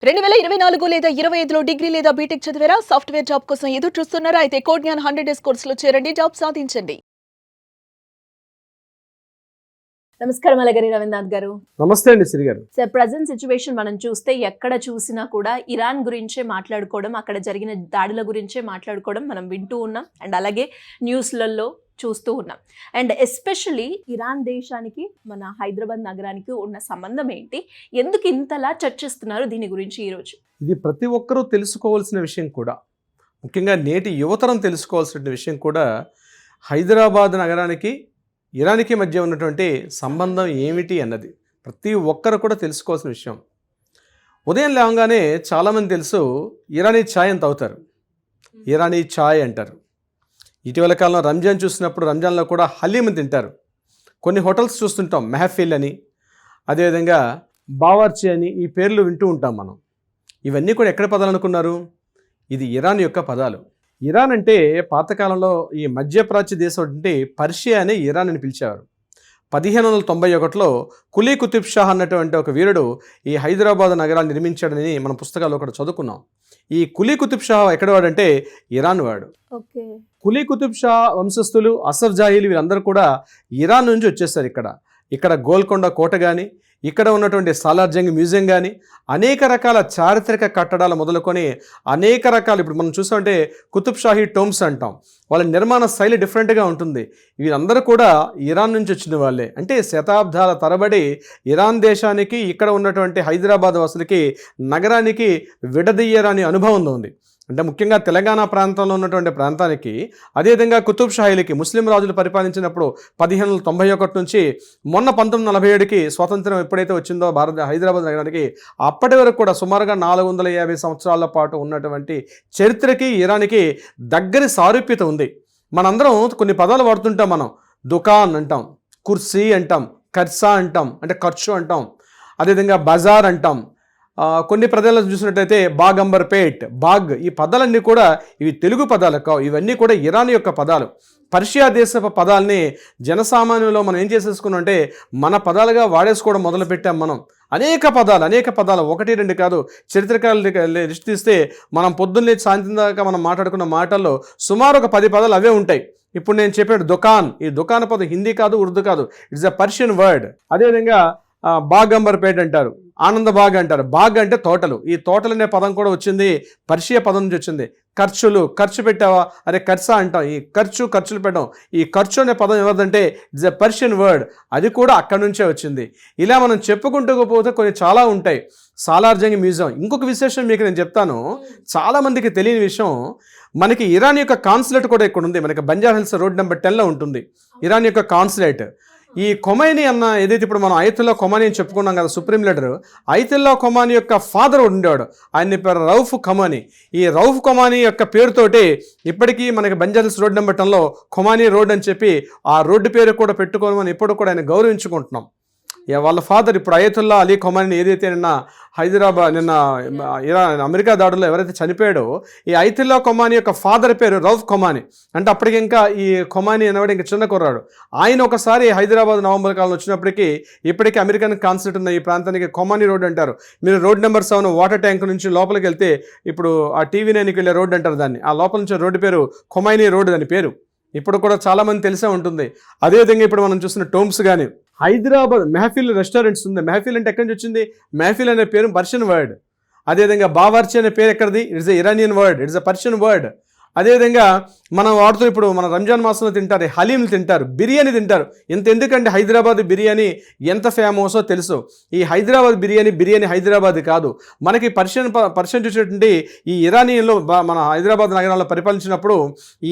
2024 లేదా 25లో డిగ్రీ లేదా బీటెక్ చదివారా? సాఫ్ట్‌వేర్ జాబ్ కోసం ఎదురు చూస్తున్నారా? అయితే కోడ్ జ్ఞాన్ 100 డేస్ కోర్సులో చేరండి, జాబ్ సాధించండి. నమస్కారం అలగరి రవీంద్రనాథ్ గారు. నమస్తే అండి శ్రీ గారు. సార్, ప్రజెంట్ సిచ్యువేషన్ మనం చూస్తే ఎక్కడ చూసినా కూడా ఇరాన్ గురించే మాట్లాడుకోవడం, అక్కడ జరిగిన దాడుల గురించే మాట్లాడుకోవడం మనం వింటూ ఉన్నాం. అండ్ అలాగే న్యూస్లలో చూస్తూ ఉన్నాం. అండ్ ఎస్పెషల్లీ ఇరాన్ దేశానికి మన హైదరాబాద్ నగరానికి ఉన్న సంబంధం ఏంటి, ఎందుకు ఇంతలా చర్చిస్తున్నారు దీని గురించి ఈరోజు? ఇది ప్రతి ఒక్కరూ తెలుసుకోవాల్సిన విషయం కూడా, ముఖ్యంగా నేటి యువతరం తెలుసుకోవాల్సిన విషయం కూడా. హైదరాబాద్ నగరానికి ఇరాన్కి మధ్య ఉన్నటువంటి సంబంధం ఏమిటి అన్నది ప్రతి ఒక్కరు కూడా తెలుసుకోవాల్సిన విషయం. ఉదయం లేవగానే చాలామంది తెలుసు ఇరానీ ఛాయ్ అని తాగుతారు, ఇరానీ ఛాయ్ అంటారు. ఇటీవల కాలంలో రంజాన్ చూసినప్పుడు రంజాన్లో కూడా హలీం తింటారు. కొన్ని హోటల్స్ చూస్తుంటాం, మెహఫిల్ అని, అదేవిధంగా బావర్చి అని, ఈ పేర్లు వింటూ ఉంటాం మనం. ఇవన్నీ కూడా ఎక్కడ పదాలు అనుకున్నారు? ఇది ఇరాన్ యొక్క పదాలు. ఇరాన్ అంటే పాతకాలంలో ఈ మధ్యప్రాచ్య దేశం అంటే పర్షియా అని ఇరాన్ అని పిలిచేవారు. 1591లో కులీ కుతుబ్ షా అన్నటువంటి ఒక వీరుడు ఈ హైదరాబాద్ నగరాన్ని నిర్మించాడని మన పుస్తకాల్లో కూడా చదువుకున్నాం. ఈ కులీ కుతుబ్ షా ఎక్కడ వాడంటే ఇరాన్ వాడు. కులీ కుతుబ్ షా వంశస్థులు, అసఫ్ జాహీలు వీళ్ళందరూ కూడా ఇరాన్ నుంచి వచ్చేస్తారు. ఇక్కడ గోల్కొండ కోట కానీ, ఇక్కడ ఉన్నటువంటి సాలార్ జంగ్ మ్యూజియం కానీ, అనేక రకాల చారిత్రక కట్టడాలు మొదలుకొని అనేక రకాలు, ఇప్పుడు మనం చూసామంటే కుతుబ్ షాహీ టోమ్స్ అంటాం, వాళ్ళ నిర్మాణ శైలి డిఫరెంట్గా ఉంటుంది. వీళ్ళందరూ కూడా ఇరాన్ నుంచి వచ్చిన వాళ్ళే. అంటే శతాబ్దాల తరబడి ఇరాన్ దేశానికి ఇక్కడ ఉన్నటువంటి హైదరాబాద్ వాసులకి నగరానికి విడదీయరాని అనుభవం ఉంది. అంటే ముఖ్యంగా తెలంగాణ ప్రాంతంలో ఉన్నటువంటి ప్రాంతానికి, అదేవిధంగా కుతుబ్ షాహీలకి ముస్లిం రాజులు పరిపాలించినప్పుడు 1591 నుంచి మొన్న 1947కి స్వాతంత్రం ఎప్పుడైతే వచ్చిందో హైదరాబాద్ నగరానికి, అప్పటి వరకు కూడా సుమారుగా 450 సంవత్సరాల పాటు ఉన్నటువంటి చరిత్రకి ఇరాన్కి దగ్గరి సారూప్యత ఉంది. మనందరం కొన్ని పదాలు వాడుతుంటాం. మనం దుకాన్ అంటాం, కుర్సీ అంటాం, కర్సా అంటాం, అంటే ఖర్చు అంటాం, అదేవిధంగా బజార్ అంటాం. కొన్ని పదాలను చూసినట్టయితే బాగ్ అంబర్పేట్, బాగ్, ఈ పదాలన్నీ కూడా ఇవి తెలుగు పదాలు కావు. ఇవన్నీ కూడా ఇరాన్ యొక్క పదాలు. పర్షియా దేశపు పదాలని జనసామాన్యంలో మనం ఏం చేసేసుకున్నాం అంటే మన పదాలుగా వాడేసుకోవడం మొదలుపెట్టాం మనం. అనేక పదాలు, ఒకటి రెండు కాదు. చరిత్రకారులు లిస్ట్ తీస్తే మనం పొద్దున్నే సాయంత్రం దాకా మనం మాట్లాడుకున్న మాటల్లో సుమారు ఒక 10 పదాలు అవే ఉంటాయి. ఇప్పుడు నేను చెప్పాడు దుకాన్, ఈ దుకాన్ పదం హిందీ కాదు, ఉర్దూ కాదు, ఇట్స్ అ పర్షియన్ వర్డ్. అదేవిధంగా బాగ్ అంబర్పేట్ అంటారు, ఆనంద బాగ్ అంటారు. బాగ్ అంటే తోటలు. ఈ తోటలు అనే పదం కూడా వచ్చింది పర్షియా పదం నుంచి వచ్చింది. ఖర్చులు, ఖర్చు పెట్టావా, అరే ఖర్చా అంటాం. ఈ ఖర్చులు పెట్టాం. ఈ ఖర్చు అనే పదం ఎవరిదంటే ఇట్స్ ఎ పర్షియన్ వర్డ్, అది కూడా అక్కడి నుంచే వచ్చింది. ఇలా మనం చెప్పుకుంటూ పోతే కొన్ని చాలా ఉంటాయి. సాలార్ జంగ్ మ్యూజియం. ఇంకొక విశేషం మీకు నేను చెప్తాను, చాలామందికి తెలియని విషయం. మనకి ఇరాన్ యొక్క కాన్సులేట్ కూడా ఇక్కడ ఉంది. మనకి బంజారా హిల్స్ రోడ్ నెంబర్ 10లో ఉంటుంది ఇరాన్ యొక్క కాన్సులేట్. ఈ ఖొమైనీ అన్న ఏదైతే ఇప్పుడు మనం అయతుల్లా ఖొమైనీ అని చెప్పుకున్నాం కదా, సుప్రీం లీడర్, అయతుల్లా ఖొమైనీ యొక్క ఫాదర్ ఉండేవాడు, ఆయన పేరు రౌఫ్ ఖొమైనీ. ఈ రౌఫ్ ఖొమైనీ యొక్క పేరుతోటి ఇప్పటికీ మనకి బంజారా హిల్స్ రోడ్ నెంబర్ 10లో ఖొమైనీ రోడ్ అని చెప్పి ఆ రోడ్డు పేరు కూడా పెట్టుకోమని ఇప్పుడు కూడా ఆయన గౌరవించుకుంటున్నాం. వాళ్ళ ఫాదర్ ఇప్పుడు అయతుల్లా అలీ ఖొమైనీ ఏదైతే నిన్న అమెరికా దాడుల్లో ఎవరైతే చనిపోయాడో, ఈ అయతుల్లా ఖొమైనీ యొక్క ఫాదర్ పేరు రౌఫ్ ఖొమైనీ. అంటే అప్పటికి ఇంకా ఈ ఖొమైనీ అనేవాడు ఇంకా చిన్న కుర్రాడు. ఆయన ఒకసారి హైదరాబాద్ నవంబర్ కాలంలో వచ్చినప్పటికీ ఇప్పటికీ అమెరికన్ కాన్సులేట్ ఉన్న ఈ ప్రాంతానికి ఖొమైనీ రోడ్ అంటారు. మీరు రోడ్ నెంబర్ 7 వాటర్ ట్యాంక్ నుంచి లోపలికి వెళ్తే ఇప్పుడు ఆ టీవీ 9కి వెళ్ళే రోడ్ అంటారు దాన్ని. ఆ లోపల నుంచి రోడ్డు పేరు ఖొమైనీ రోడ్ అని పేరు. ఇప్పుడు కూడా చాలామంది తెలిసే ఉంటుంది. అదేవిధంగా ఇప్పుడు మనం చూసిన టోమ్స్ కానీ, హైదరాబాద్ మెహఫిల్ రెస్టారెంట్స్ ఉంది. మెహఫిల్ అంటే ఎక్కడి నుంచి వచ్చింది? మెహఫిల్ అనే పేరు పర్షియన్ వర్డ్. అదేవిధంగా బావర్చి అనే పేరు ఎక్కడిది? It's a Iranian word, it's a Persian word. అదేవిధంగా మనం వాడుతూ ఇప్పుడు మన రంజాన్ మాసంలో తింటారు, హలీంలు తింటారు, బిర్యానీ తింటారు. ఎందుకంటే హైదరాబాద్ బిర్యానీ ఎంత ఫేమసో తెలుసు. ఈ హైదరాబాద్ బిర్యానీ హైదరాబాద్ కాదు. మనకి పర్షియన్ చూసేటువంటి ఈ ఇరానీలో మన హైదరాబాద్ నగరంలో పరిపాలించినప్పుడు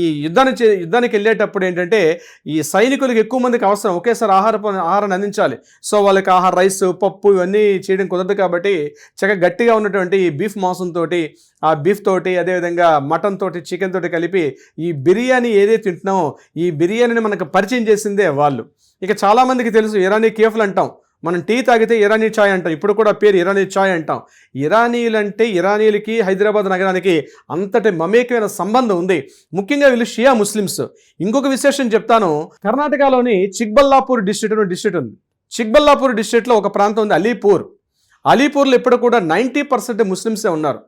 ఈ యుద్ధానికి వెళ్ళేటప్పుడు ఏంటంటే ఈ సైనికులకు ఎక్కువ మందికి అవసరం, ఒకేసారి ఆహారాన్ని అందించాలి. సో వాళ్ళకి రైస్, పప్పు ఇవన్నీ చేయడం కుదరదు కాబట్టి చక్కగా గట్టిగా ఉన్నటువంటి ఈ బీఫ్ మాంసంతో, ఆ బీఫ్ తోటి, అదేవిధంగా మటన్ తోటి, చికెన్ తోటి కలిపి ఈ బిర్యానీ ఏదైతే తింటున్నామో ఈ బిర్యానీని మనకు పరిచయం చేసిందే వాళ్ళు. ఇక చాలామందికి తెలుసు ఇరానీ కేఫ్లు అంటాం. మనం టీ తాగితే ఇరానీ ఛాయ్ అంటాం. ఇప్పుడు కూడా పేరు ఇరానీ ఛాయ్ అంటాం. ఇరానీలంటే ఇరానీలకి హైదరాబాద్ నగరానికి అంతటి మమేకమైన సంబంధం ఉంది. ముఖ్యంగా వీళ్ళు షియా ముస్లిమ్స్. ఇంకొక విశేషం చెప్తాను. కర్ణాటకలోని చిక్బల్లాపూర్ డిస్ట్రిక్ట్ ఉంది. చిక్బల్లాపూర్ డిస్ట్రిక్ట్లో ఒక ప్రాంతం ఉంది అలీపూర్. అలీపూర్లో ఇప్పుడు కూడా 90% ముస్లిమ్సే ఉన్నారు.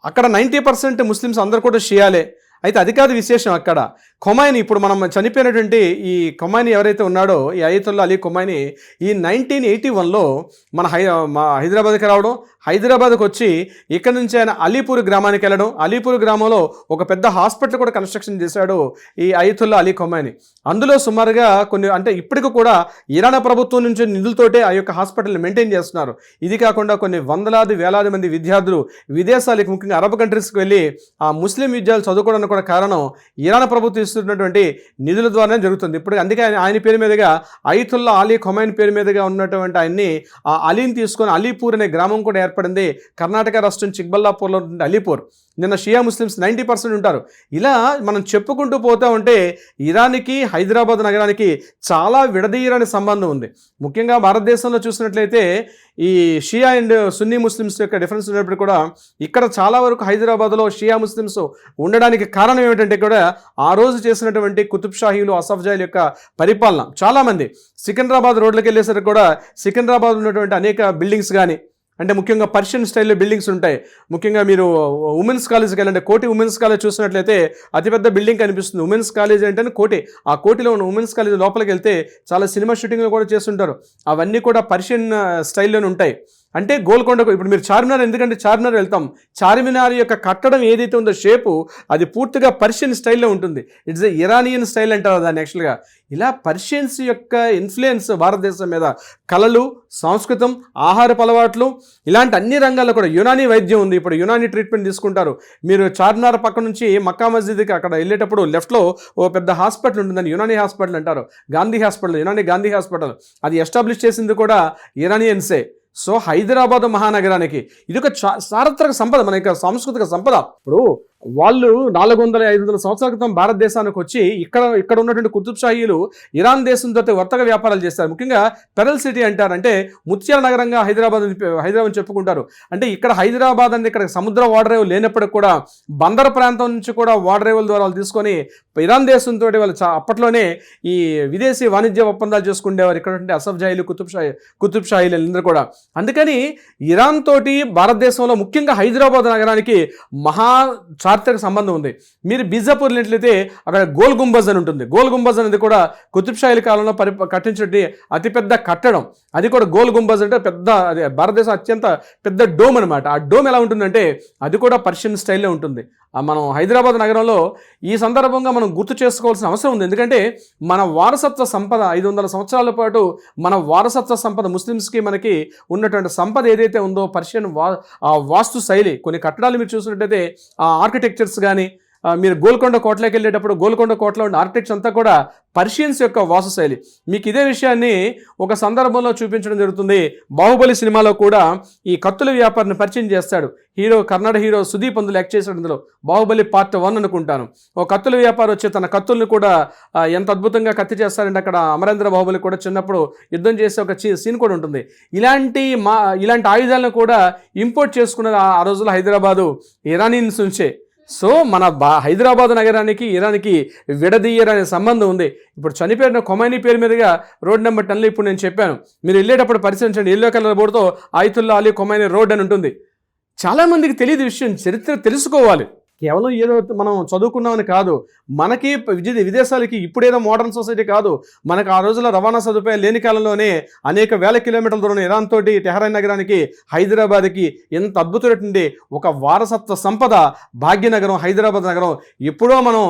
అక్కడ 90% ముస్లిమ్స్ అందరూ కూడా షియాలే. అయితే అది కాదు విశేషం. అక్కడ ఖొమైనీ, ఇప్పుడు మనం చనిపోయినటువంటి ఈ ఖొమైనీ ఎవరైతే ఉన్నాడో, ఈ అయతుల్లా అలీ ఖొమైనీ, ఈ 1981లో మన హైదరాబాద్కి రావడం, హైదరాబాద్కి వచ్చి ఇక్కడ నుంచి ఆయన అలీపూర్ గ్రామానికి వెళ్ళడం, అలీపూర్ గ్రామంలో ఒక పెద్ద హాస్పిటల్ కూడా కన్స్ట్రక్షన్ చేశాడు ఈ అయతుల్లా అలీ ఖొమైనీ. అందులో సుమారుగా కొన్ని, అంటే ఇప్పటికి కూడా ఇరాన్ ప్రభుత్వం నుంచి నిధులతోటే ఆ యొక్క హాస్పిటల్ని మెయింటైన్ చేస్తున్నారు. ఇది కాకుండా కొన్ని వందలాది వేలాది మంది విద్యార్థులు విదేశాలకు, ముఖ్యంగా అరబ్ కంట్రీస్కి వెళ్ళి ఆ ముస్లిం విద్యార్థులు చదువుకోవడానికి కూడా కారణం ఇరాన్ ప్రభుత్వం ఇస్తున్నటువంటి నిధుల ద్వారానే జరుగుతుంది. ఇప్పుడు అందుకే ఆయన పేరు మీదుగా అయతుల్లా అలీ ఖొమైనీ పేరు మీదుగా ఉన్నటువంటి ఆయన్ని, ఆ అలీని తీసుకొని అలీపూర్ అనే గ్రామం కూడా ఏర్పడింది. కర్ణాటక రాష్ట్రం చిక్బల్లాపూర్లో ఉంటుంది అలీపూర్. నిన్న షియా ముస్లిమ్స్ 90% ఉంటారు. ఇలా మనం చెప్పుకుంటూ పోతూ ఉంటే ఇరాన్కి, హైదరాబాద్ నగరానికి చాలా విడదీయరాని సంబంధం ఉంది. ముఖ్యంగా భారతదేశంలో చూసినట్లయితే ఈ షియా అండ్ సున్నీ ముస్లిమ్స్ యొక్క డిఫరెన్స్ ఉన్నప్పుడు కూడా ఇక్కడ చాలా వరకు హైదరాబాద్లో షియా ముస్లిమ్స్ ఉండడానికి కారణం ఏమిటంటే కూడా ఆ రోజు చేసినటువంటి కుతుబ్ షాహీలు, అసఫ్జాయిల యొక్క పరిపాలన. చాలామంది సికింద్రాబాద్ రోడ్లకు వెళ్ళేసరికి కూడా సికింద్రాబాద్ ఉన్నటువంటి అనేక బిల్డింగ్స్ కానీ, అంటే ముఖ్యంగా పర్షియన్ స్టైల్లో బిల్డింగ్స్ ఉంటాయి. ముఖ్యంగా మీరు ఉమెన్స్ కాలేజ్కి వెళ్ళండి, కోటి ఉమెన్స్ కాలేజ్ చూసినట్లయితే అతిపెద్ద బిల్డింగ్ కనిపిస్తుంది. ఉమెన్స్ కాలేజ్ అంటే కోటి, ఆ కోటిలో ఉన్న ఉమెన్స్ కాలేజ్ లోపలికి వెళ్తే చాలా సినిమా షూటింగ్లు కూడా చేస్తుంటారు. అవన్నీ కూడా పర్షియన్ స్టైల్లోనే ఉంటాయి. అంటే గోల్కొండకు, ఇప్పుడు మీరు చార్మినార్, ఎందుకంటే చార్మినార్ వెళ్తాం, చార్మినార్ యొక్క కట్టడం ఏదైతే ఉందో షేపు, అది పూర్తిగా పర్షియన్ స్టైల్లో ఉంటుంది. ఇట్స్ ఎ ఇరానియన్ స్టైల్ అంటారు దాన్ని యాక్చువల్గా. ఇలా పర్షియన్స్ యొక్క ఇన్ఫ్లుయెన్స్ భారతదేశం మీద, కళలు, సంస్కృతం, ఆహారపు అలవాట్లు, ఇలాంటి అన్ని రంగాల్లో కూడా యునానీ వైద్యం ఉంది. ఇప్పుడు యునానీ ట్రీట్మెంట్ తీసుకుంటారు. మీరు చార్మినార్ పక్క నుంచి మక్కా మస్జిద్కి అక్కడ వెళ్ళేటప్పుడు లెఫ్ట్లో ఓ పెద్ద హాస్పిటల్ ఉంటుందని యునానీ హాస్పిటల్ అంటారు. Gandhi hospital, Unani Gandhi hospital. అది ఎస్టాబ్లిష్ చేసింది కూడా ఇరానియన్సే. సో హైదరాబాద్ మహానగరానికి ఇది ఒక చారిత్రక సంపద, మన యొక్క సాంస్కృతిక సంపద. ఇప్పుడు వాళ్ళు 400-500 సంవత్సరాల క్రితం భారతదేశానికి వచ్చి ఇక్కడ ఉన్నటువంటి కుతుబ్ షాహీలు ఇరాన్ దేశంతో వర్తక వ్యాపారాలు చేస్తారు. ముఖ్యంగా పెరల్ సిటీ అంటారు, అంటే ముత్యాల నగరంగా హైదరాబాద్ చెప్పుకుంటారు. అంటే ఇక్కడ హైదరాబాద్ అంటే ఇక్కడ సముద్ర ఓడరేవు లేనప్పటికి కూడా బందర్ ప్రాంతం నుంచి కూడా ఓడరేవుల ద్వారా వాళ్ళు తీసుకొని ఇరాన్ దేశంతో వాళ్ళు అప్పట్లోనే ఈ విదేశీ వాణిజ్య ఒప్పందాలు చేసుకునేవారు ఇక్కడ అసఫ్జాయిలు, కుతుబ్ షాహీలు అందరూ కూడా. అందుకని ఇరాన్ తోటి భారతదేశంలో ముఖ్యంగా హైదరాబాద్ నగరానికి మహా చారిత్రక సంబంధం ఉంది. మీరు బీజాపూర్ వెళ్ళినట్లయితే అక్కడ గోల్ గుంబజ్ అని ఉంటుంది. గోల్ గుంబజ్ అనేది కూడా కుతుబ్ షాహీల కాలంలో కట్టించే అతిపెద్ద కట్టడం. అది కూడా గోల్ గుంబజ్ అంటే పెద్ద, అది భారతదేశం అత్యంత పెద్ద డోమ్ అనమాట. ఆ డోమ్ ఎలా ఉంటుందంటే అది కూడా పర్షియన్ స్టైల్లో ఉంటుంది. మనం హైదరాబాద్ నగరంలో ఈ సందర్భంగా మనం గుర్తు చేసుకోవాల్సిన అవసరం ఉంది. ఎందుకంటే మన వారసత్వ సంపద 500 సంవత్సరాల పాటు మన వారసత్వ సంపద, ముస్లిమ్స్కి మనకి ఉన్నటువంటి సంపద ఏదైతే ఉందో పర్షియన్ వాస్తు శైలి, కొన్ని కట్టడాలు మీరు చూసినట్టయితే ఆ ఆర్కిటెక్చర్స్ కానీ, మీరు గోల్కొండ కోటలోకి వెళ్ళేటప్పుడు గోల్కొండ కోటలో ఉన్న ఆర్కిటెక్చర్ అంతా కూడా పర్షియన్స్ యొక్క వాస్తుశైలి. మీకు ఇదే విషయాన్ని ఒక సందర్భంలో చూపించడం జరుగుతుంది. బాహుబలి సినిమాలో కూడా ఈ కత్తుల వ్యాపారాన్ని పరిచయం చేస్తాడు కన్నడ హీరో సుదీప్ అందులో యాక్ట్ చేశాడు. అందులో బాహుబలి పార్ట్ 1 అనుకుంటాను. ఓ కత్తుల వ్యాపారం వచ్చి తన కత్తుల్ని కూడా ఎంత అద్భుతంగా కత్తి చేస్తారంటే అక్కడ అమరేంద్ర బాహుబలి కూడా చిన్నప్పుడు యుద్ధం చేసే ఒక సీన్ కూడా ఉంటుంది. ఇలాంటి ఆయుధాలను కూడా ఇంపోర్ట్ చేసుకున్నది ఆ రోజుల్లో హైదరాబాదు ఇరానియన్స్ నుంచే. సో మన హైదరాబాద్ నగరానికి ఇరాన్కి విడదీయరనే సంబంధం ఉంది. ఇప్పుడు చనిపోయిన ఖొమైనీ పేరు మీదుగా రోడ్ నెంబర్ 10లో ఇప్పుడు నేను చెప్పాను, మీరు వెళ్ళేటప్పుడు పరిశీలించండి. ఎల్లో కలర్ బోర్డుతో అయతుల్లా అలీ ఖొమైనీ రోడ్ అని ఉంటుంది. చాలామందికి తెలియదు విషయం, చరిత్ర తెలుసుకోవాలి. కేవలం ఏదో మనం చదువుకున్నామని కాదు, మనకి విదేశాలకి ఇప్పుడేదో మోడర్న్ సొసైటీ కాదు, మనకు ఆ రోజుల్లో రవాణా సదుపాయాలు లేని కాలంలోనే అనేక వేల కిలోమీటర్ల దూరం ఇరాన్ తోటి టెహరాన్ నగరానికి, హైదరాబాద్కి ఎంత అద్భుతమైనటువంటి ఒక వారసత్వ సంపద భాగ్యనగరం హైదరాబాద్ నగరం ఎప్పుడో మనం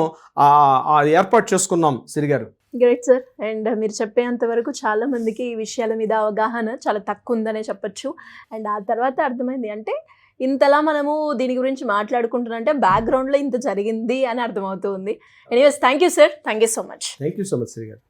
ఏర్పాటు చేసుకున్నాం. సిరిగారు గ్రేట్ సార్. అండ్ మీరు చెప్పేంత వరకు చాలా మందికి ఈ విషయాల మీద అవగాహన చాలా తక్కువ ఉందనే చెప్పొచ్చు. అండ్ ఆ తర్వాత అర్థమైంది, అంటే ఇంతలా మనము దీని గురించి మాట్లాడుకుంటున్నంటే బ్యాక్గ్రౌండ్లో ఇంత జరిగింది అని అర్థమవుతుంది. Anyways, thank you sir, thank you so much. Thank you so much Shri గారు.